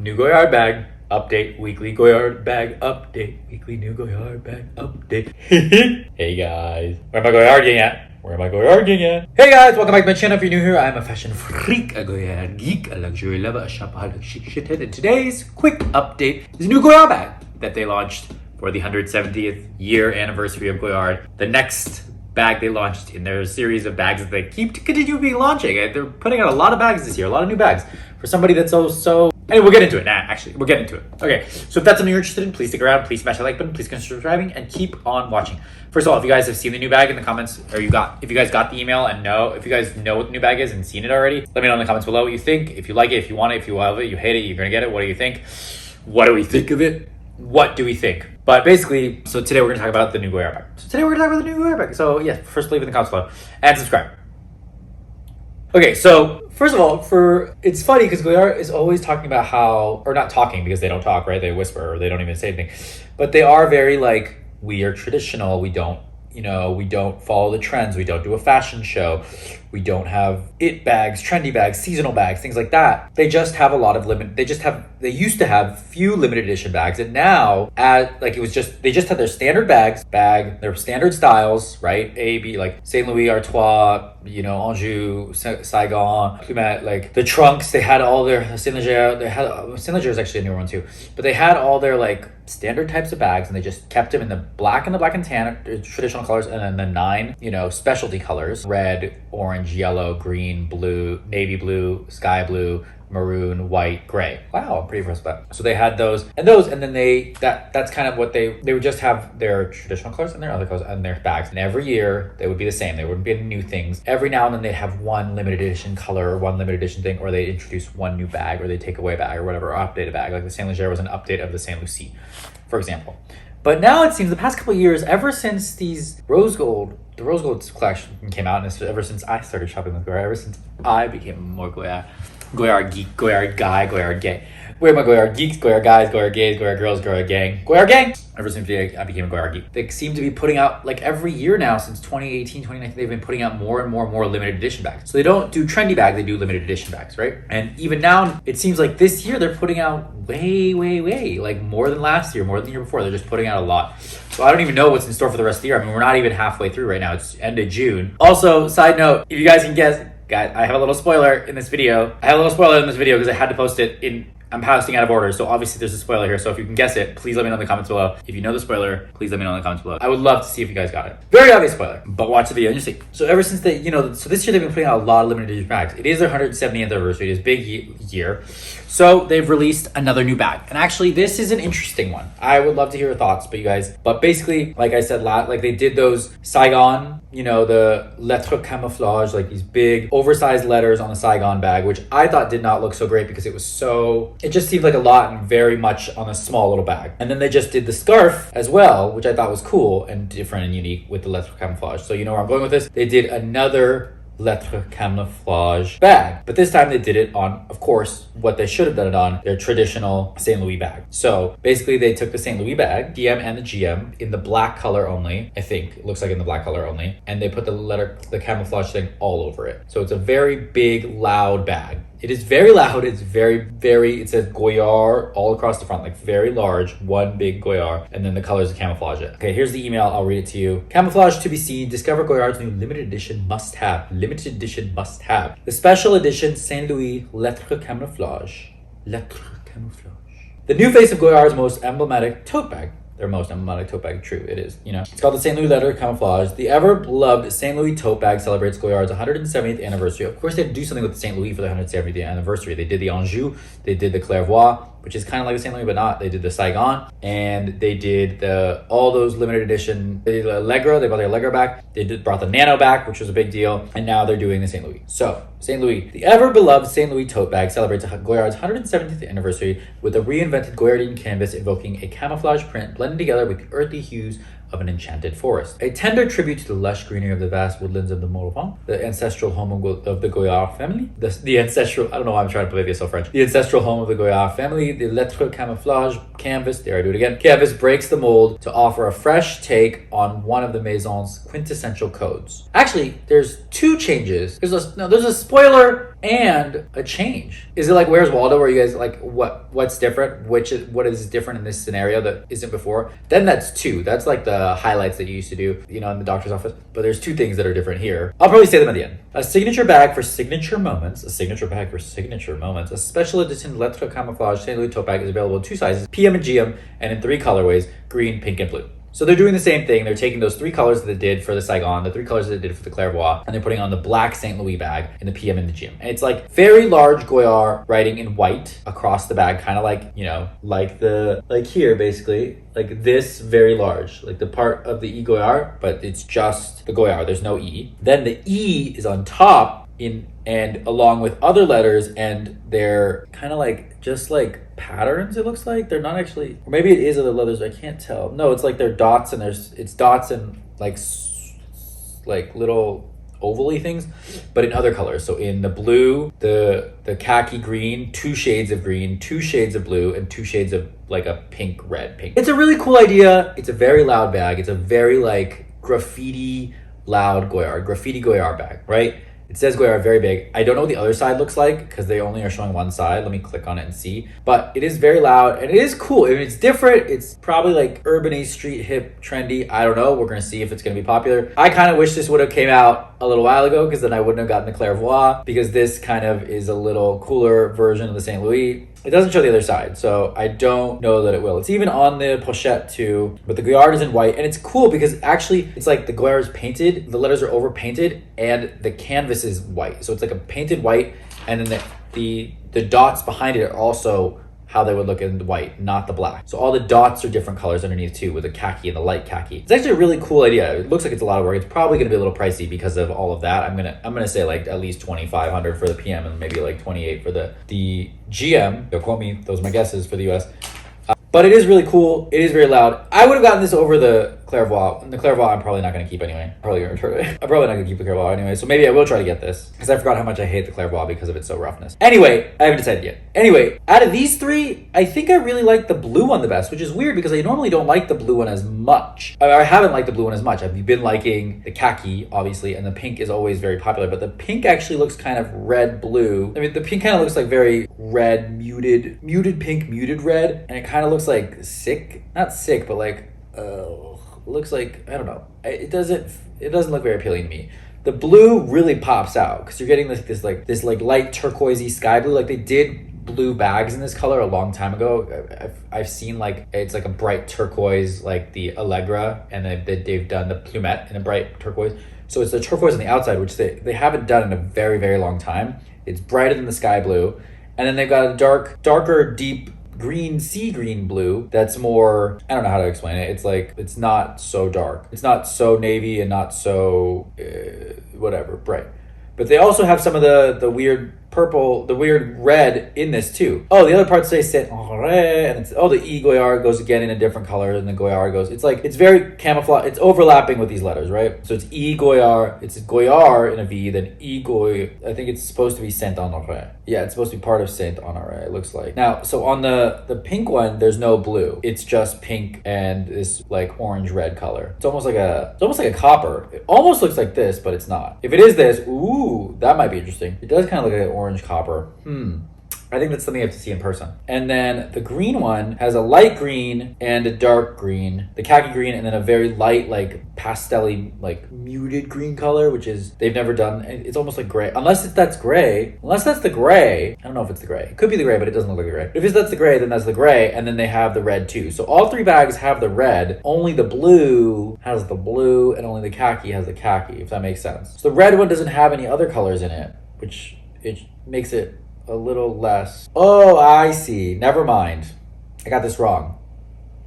New Goyard bag update, weekly Goyard bag update, weekly new Goyard bag update. Hey guys, where am I Goyarding at? Where am I Goyarding at? Hey guys, welcome back to my channel. If you're new here, I'm a fashion freak, a Goyard geek, a luxury lover, a shopaholic chic shithead. And today's quick update is a new Goyard bag that they launched for the 170th year anniversary of Goyard. The next bag they launched in their series of bags that they keep to continue being launching. They're putting out a lot of bags this year, a lot of new bags for somebody that's so. Anyway, we'll get into it. Actually, we'll get into it. Okay, so if that's something you're interested in, please stick around. Please smash that like button. Please consider subscribing and keep on watching. First of all, if you guys have seen the new bag in the comments, or if you guys got the email and if you guys know what the new bag is and seen it already, let me know in the comments below what you think. If you like it, if you want it, if you love it, you hate it, you're gonna get it. What do you think? What do we think of it? What do we think? But basically, so today we're gonna talk about the new Goyard bag. So yeah, first leave in the comments below and subscribe. Okay, so first of all, it's funny because Goyard is always talking about how, or not talking because they don't talk, right? They whisper or they don't even say anything. But they are very like, we are traditional. We don't follow the trends. We don't do a fashion show. We don't have it bags, trendy bags, seasonal bags, things like that. They just have a lot of they used to have few limited edition bags. And now they just had their standard bag, their standard styles, right? A, B, like Saint Louis, Artois, Anjou, Saigon, Plumet, like the trunks, they had all their Saint Leger is actually a newer one too, but they had all their like standard types of bags and they just kept them in the black and tan traditional colors, and then the 9 specialty colors: red, orange, yellow, green, blue, navy blue, sky blue, maroon, white, gray. Wow, I'm pretty impressed with that. So they had those, and then that's kind of what they would just have their traditional colors and their other colors and their bags. And every year they would be the same. There wouldn't be any new things. Every now and then they'd have one limited edition color or one limited edition thing, or they introduce one new bag, or they take away a bag or whatever, or update a bag. Like the Saint Leger was an update of the Saint Lucie, for example. But now it seems the past couple of years, ever since the rose gold collection came out, and ever since I started shopping with Goyard, ever since I became more Goyard geek, Goyard guy, Goyard gay. Where are my Goyard geeks, Goyard guys, Goyard gays, Goyard girls, Goyard gang? Goyard gang! Ever since I became a Goyard geek. They seem to be putting out, like every year now, since 2018, 2019, they've been putting out more and more limited edition bags. So they don't do trendy bags, they do limited edition bags, right? And even now, it seems like this year they're putting out way, like more than last year, more than the year before. They're just putting out a lot. So I don't even know what's in store for the rest of the year. I mean, we're not even halfway through right now. It's end of June. Also, side note, if you guys can guess, guys, I have a little spoiler in this video. Because I had to post it I'm posting out of order, so obviously there's a spoiler here. So if you can guess it, please let me know in the comments below. If you know the spoiler, please let me know in the comments below. I would love to see if you guys got it. Very obvious spoiler, but watch the video and you'll see. So ever since they, so this year they've been putting out a lot of limited edition bags. It is their 170th anniversary. It is a big year. So they've released another new bag. And actually, this is an interesting one. I would love to hear your thoughts, but basically, like I said, like they did those Saigon, the Lettres Camouflage, like these big oversized letters on the Saigon bag, which I thought did not look so great because it just seemed like a lot and very much on a small little bag. And then they just did the scarf as well, which I thought was cool and different and unique with the Lettres Camouflage. So you know where I'm going with this? They did another Lettres Camouflage bag, but this time they did it on, of course, what they should have done it on, their traditional Saint Louis bag. So basically they took the Saint Louis bag, DM and the GM, in the black color only. I think it looks like in the black color only, and they put the camouflage thing all over it. So it's a very big, loud bag. It is very loud. It's it says Goyard all across the front, like very large, one big Goyard, and then the colors of camouflage it. Okay, here's the email. I'll read it to you. Camouflage to be seen. Discover Goyard's new limited edition must-have. Limited edition must-have. The special edition Saint Louis Lettres Camouflage. Lettres Camouflage. The new face of Goyard's most emblematic tote bag. Their most emblematic tote bag, true, it is, It's called the Saint Louis Lettres Camouflage. The ever-beloved Saint Louis tote bag celebrates Goyard's 170th anniversary. Of course, they had to do something with the Saint Louis for the 170th anniversary. They did the Anjou, they did the Clairvoix, which is kind of like the Saint Louis, but not. They did the Saigon, and they did all those limited edition. They did the ALIGRE, they brought the ALIGRE back. They brought the NANO back, which was a big deal, and now they're doing the Saint Louis. So, Saint Louis, the ever-beloved Saint Louis tote bag celebrates Goyard's 170th anniversary with a reinvented goyardine canvas evoking a camouflage print blended together with the earthy hues of an enchanted forest. A tender tribute to the lush greenery of the vast woodlands of the Morvan, the ancestral home of the Goyard family. The ancestral, I don't know why I'm trying to play this so French. The ancestral home of the Goyard family, the Lettres Camouflage canvas, there I do it again. Canvas breaks the mold to offer a fresh take on one of the Maison's quintessential codes. Actually, there's two changes. There's a spoiler and a change. Is it like Where's Waldo, where you guys like what's different? What is different in this scenario that isn't before? Then that's 2. That's like the highlights that you used to do, you know, in the doctor's office. But there's 2 things that are different here. I'll probably say them at the end. A signature bag for signature moments. A signature bag for signature moments. A special edition Lettres Camouflage St. Louis tote bag is available in 2 sizes, PM and GM, and in 3 colorways: green, pink, and blue. So they're doing the same thing. They're taking those 3 colors that they did for the Saigon, the 3 colors that they did for the Clairvoix, and they're putting on the black St. Louis bag in the PM and the GM. And it's like very large Goyard writing in white across the bag, kind of like, you know, like here basically, like this very large, like the part of the E Goyard, but it's just the Goyard. There's no E. Then the E is on top and along with other letters, and they're kind of like just like patterns, it looks like. They're not actually, or maybe it is other letters, I can't tell. No, it's like they're dots, and it's dots and like little ovally things, but in other colors. So in the blue, the khaki green, 2 shades of green, 2 shades of blue, and 2 shades of like a pink. It's a really cool idea. It's a very loud bag. It's a very like graffiti loud Goyard, graffiti Goyard bag, right? It says Goyard very big. I don't know what the other side looks like because they only are showing one side. Let me click on it and see. But it is very loud and it is cool. I mean, it's different. It's probably like urban-y, street, hip, trendy. I don't know. We're going to see if it's going to be popular. I kind of wish this would have came out a little while ago because then I wouldn't have gotten the Clairvoix, because this kind of is a little cooler version of the St. Louis. It doesn't show the other side, so I don't know that it will. It's even on the pochette too, but the Goyard is in white, and it's cool because actually it's like the Goyard is painted, the letters are over painted, and the canvas is white. So it's like a painted white, and then the dots behind it are also how they would look in the white, not the black. So all the dots are different colors underneath too, with the khaki and the light khaki. It's actually a really cool idea. It looks like it's a lot of work. It's probably gonna be a little pricey because of all of that. I'm gonna say like at least $2,500 for the PM and maybe like $28 for the GM. Don't quote me, those are my guesses for the US. But it is really cool. It is very loud. I would have gotten this over the Clairvoix. And the Clairvoix I'm probably not going to keep anyway. I'm probably not going to keep the Clairvoix anyway. So maybe I will try to get this, because I forgot how much I hate the Clairvoix because of its so roughness. Anyway, I haven't decided yet. Anyway, out of these 3, I think I really like the blue one the best, which is weird because I normally don't like the blue one as much. I haven't liked the blue one as much. I've been liking the khaki, obviously, and the pink is always very popular, but the pink actually looks kind of red-blue. I mean, the pink kind of looks like very red, muted pink, muted red, and it kind of looks like sick. Not sick, but like, looks like, I don't know. It doesn't look very appealing to me. The blue really pops out because you're getting this light turquoisey sky blue. Like they did blue bags in this color a long time ago. I've seen like, it's like a bright turquoise, like the ALIGRE, and they've done the Plumette in a bright turquoise. So it's the turquoise on the outside, which they haven't done in a very, very long time. It's brighter than the sky blue. And then they've got a darker, deep green, sea green blue that's more, I don't know how to explain it. It's like, it's not so dark. It's not so navy and not so whatever, bright. But they also have some of the weird purple, the weird red in this too. Oh, the other parts say Saint Henri, and it's, the E Goyard goes again in a different color than the Goyard goes. It's like, it's very camouflage. It's overlapping with these letters, right? So it's E Goyard, it's Goyard in a V, then E Goy. I think it's supposed to be Saint Henri. Yeah, it's supposed to be part of Saint Henri, it looks like. Now, so on the pink one, there's no blue. It's just pink and this like orange red color. It's almost like a copper. It almost looks like this, but it's not. If it is this, ooh, that might be interesting. It does kind of look like an orange copper. I think that's something you have to see in person. And then the green one has a light green and a dark green, the khaki green, and then a very light, like pastel-y, like muted green color, which is, they've never done. It's almost like gray. Unless that's gray. Unless that's the gray. I don't know if it's the gray. It could be the gray, but it doesn't look like the gray. If that's the gray, then that's the gray. And then they have the red too. So all 3 bags have the red. Only the blue has the blue, and only the khaki has the khaki, if that makes sense. So the red one doesn't have any other colors in it, which it makes it a little less. Oh, I see. Never mind. I got this wrong.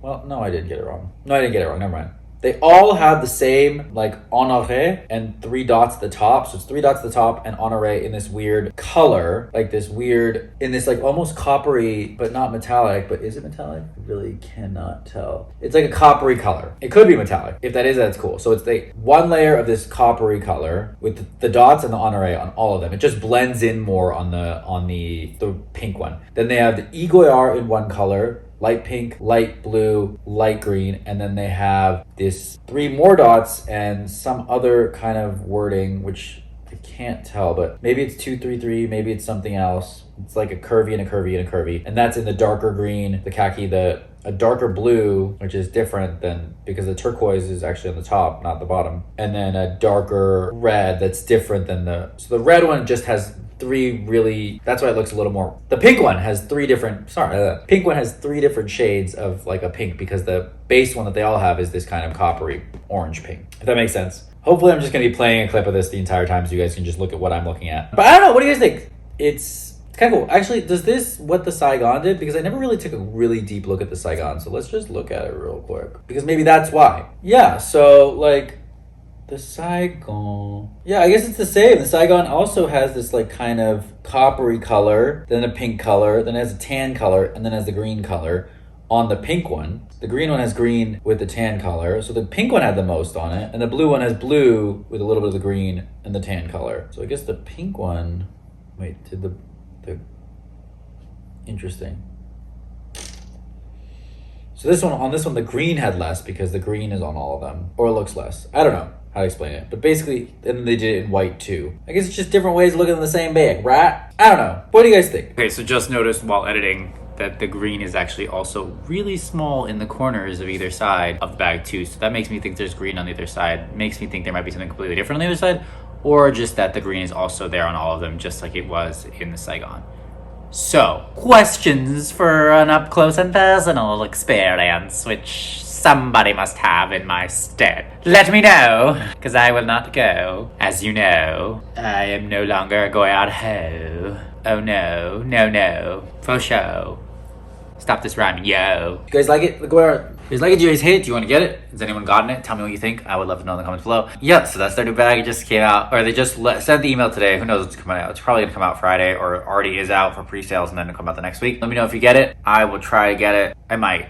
Well, no, I didn't get it wrong. No, I didn't get it wrong. Never mind. They all have the same, like, honoré and 3 dots at the top. So it's 3 dots at the top and honoré in this weird color, like this weird, in this like almost coppery, but not metallic. But is it metallic? I really cannot tell. It's like a coppery color. It could be metallic. If that is, that's cool. So it's the one layer of this coppery color with the dots and the honoré on all of them. It just blends in more on the pink one. Then they have the E Goyard in one color, light pink, light blue, light green, and then they have this 3 more dots and some other kind of wording, which I can't tell, but maybe it's 233, maybe it's something else. It's like a curvy and a curvy and a curvy. And that's in the darker green, the khaki, a darker blue, which is different than, because the turquoise is actually on the top, not the bottom. And then a darker red that's different than so the red one just has three really, that's why it looks a little more, the pink one has three different, pink one has three different shades of like a pink, because the base one that they all have is this kind of coppery orange pink, if that makes sense. Hopefully I'm just gonna be playing a clip of this the entire time so you guys can just look at what I'm looking at. But I don't know, what do you guys think? It's kind of cool. Actually, does this what the SAIGON did? Because I never really took a really deep look at the SAIGON, so let's just look at it real quick. Because maybe that's why. Yeah, so like the SAIGON. Yeah, I guess it's the same. The SAIGON also has this like kind of coppery color, then a pink color, then it has a tan color, and then has the green color on the pink one. The green one has green with the tan color. So the pink one had the most on it. And the blue one has blue with a little bit of the green and the tan color. So I guess the pink one, wait, did the interesting. So this one, on this one, the green had less because the green is on all of them. Or it looks less. I don't know how to explain it. But basically, and they did it in white too. I guess it's just different ways of looking at the same bag, right? I don't know. What do you guys think? Okay, so just noticed while editing that the green is actually also really small in the corners of either side of the bag too. So that makes me think there's green on the other side. Makes me think there might be something completely different on the other side, or just that the green is also there on all of them, just like it was in the SAIGON. So, questions for an up close and personal experience, which somebody must have in my stead. Let me know, because I will not go. As you know, I am no longer a Goyard hoe. Oh no, no, no, for show. Stop this rhyming, yo. You guys like it? The Goyard? You guys like it? Do you guys hate it? Do you want to get it? Has anyone gotten it? Tell me what you think. I would love to know in the comments below. Yeah, so that's their new bag. It just came out, or they just sent the email today. Who knows what's coming out? It's probably gonna come out Friday, or already is out for pre-sales, and then it'll come out the next week. Let me know if you get it. I will try to get it. I might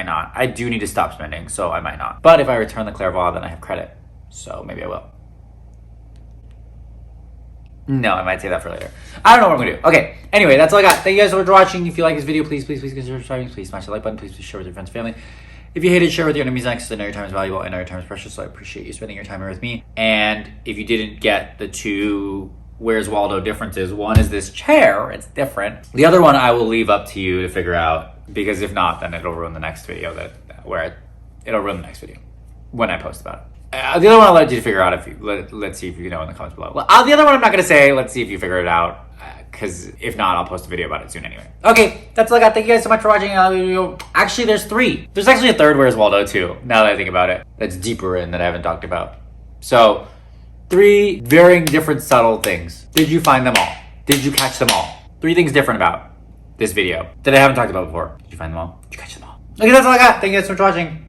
not. I do need to stop spending, so I might not. But if I return the Clairvoix, then I have credit. So maybe I will. No, I might say that for later. I don't know what I'm gonna do. Okay, anyway, that's all I got. Thank you guys so much for watching. If you like this video, please consider subscribing. Please smash the like button. Please share with your friends and family. If you hate it, share with your enemies next. I know your time is valuable and I know your time is precious, so I appreciate you spending your time here with me. And if you didn't get the two Where's Waldo differences, one is this chair, it's different. The other one I will leave up to you to figure out, because if not, then it'll ruin the next video it'll ruin the next video when I post about it. The other one I'll let you figure out if you, let's see if you know in the comments below. Well, the other one I'm not gonna say, let's see if you figure it out. Because if not, I'll post a video about it soon anyway. Okay, that's all I got. Thank you guys so much for watching. Actually, there's three. There's actually a third Where's Waldo too, now that I think about it. That's deeper in that I haven't talked about. So, three varying different subtle things. Did you find them all? Did you catch them all? Three things different about this video that I haven't talked about before. Did you find them all? Did you catch them all? Okay, that's all I got. Thank you guys so much for watching.